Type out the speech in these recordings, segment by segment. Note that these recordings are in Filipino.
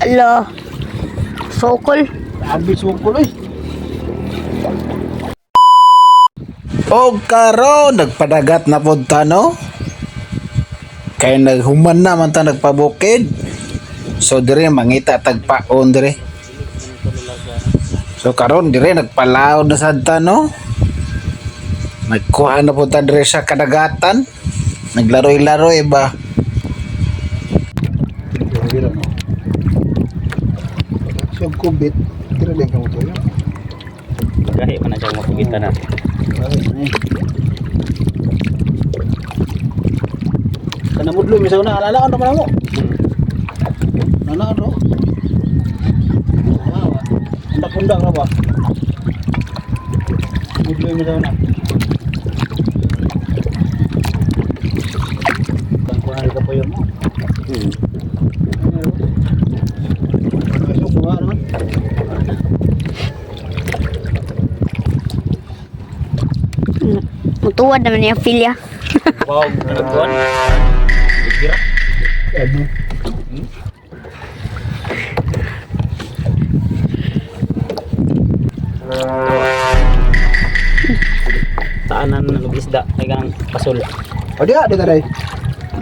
Ala. Sokol. Abi sukol eh. O karon nagpadagat na pod ta no. Kay naghuman na man ta nagpabukid. So dire mangita tagpaon dire. So karon dire nagpalaod na sad ta no. Nagkuha na po ta dire sa kadagatan. Naglaroy-laroy ba. So kubit. Tira lang kamo to yun. Gahi man na siya mapugitan na. Kana mudlo misaw na alala ano pa mo. Nana ano? Pundak-pundak ra ba? Mudlo misaw na. Bangkuhan ka pa yun mo. Masuk buha naman. Mutuwad naman yung filya. Wow, nagkuhan. Bira. Ano? Taanan ng isda ay ganang pasul. O di ada taray.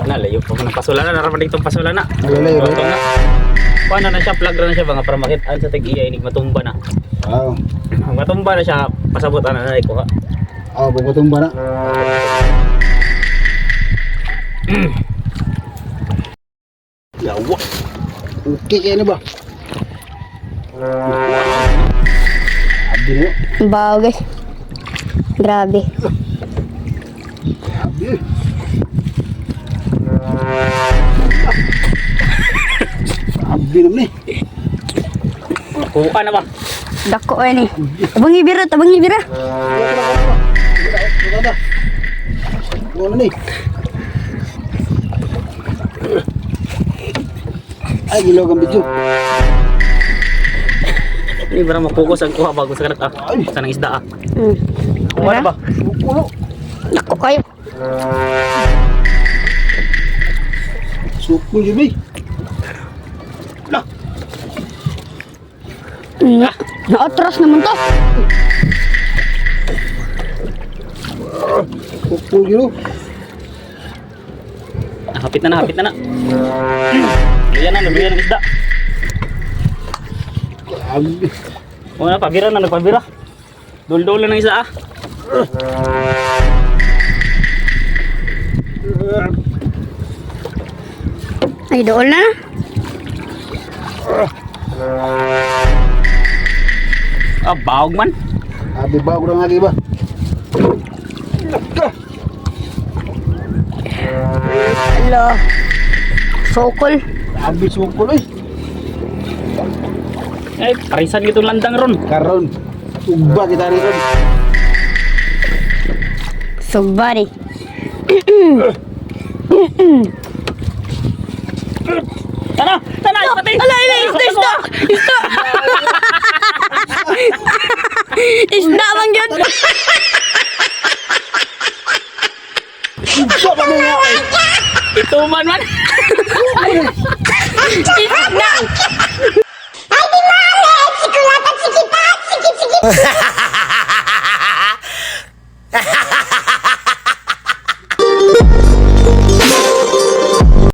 Nalayo pa ng pasulan na naraman dito pasulan na. Nalalayo Ito na. Paano na siya plug na siya mga para makitaan sa tag-iya inig matumba na. Wow. Matumba na siya pasabutan na ko ha. Ah, bubutong ba na? Yawa. Okay kayo na ba? Abi na yun. Bawa guys. Grabe. Abi. Abi naman eh. Kuha na ba? Dako ay ni. Tabang ibira, tabang ibira. Ano ni? Ay, gilaw kang video. Ini barang mafokus ang kuha bago sa kanat ah. Sa nang isda ah. Kuha na ba? Pulo. Dako kayo. Sukul je, bay. Lah. Naatras naman to. Sukul je lu. Hapit na. Luyan ng isda. Abi. O na, pabira na, nagpabira. Dul-dul na ng isda ah. Ay, doon na. Ah, baog man. Abi ba kurang lagi ba? Ala. Sokol. Abi sukul eh. Eh, parisan gitu landang ron. Karon. Ubah kita rin. Subari. Tana, pati. Ala, isda. Isda bang yun? Siapa pa mo nga eh. Ito man. Isda.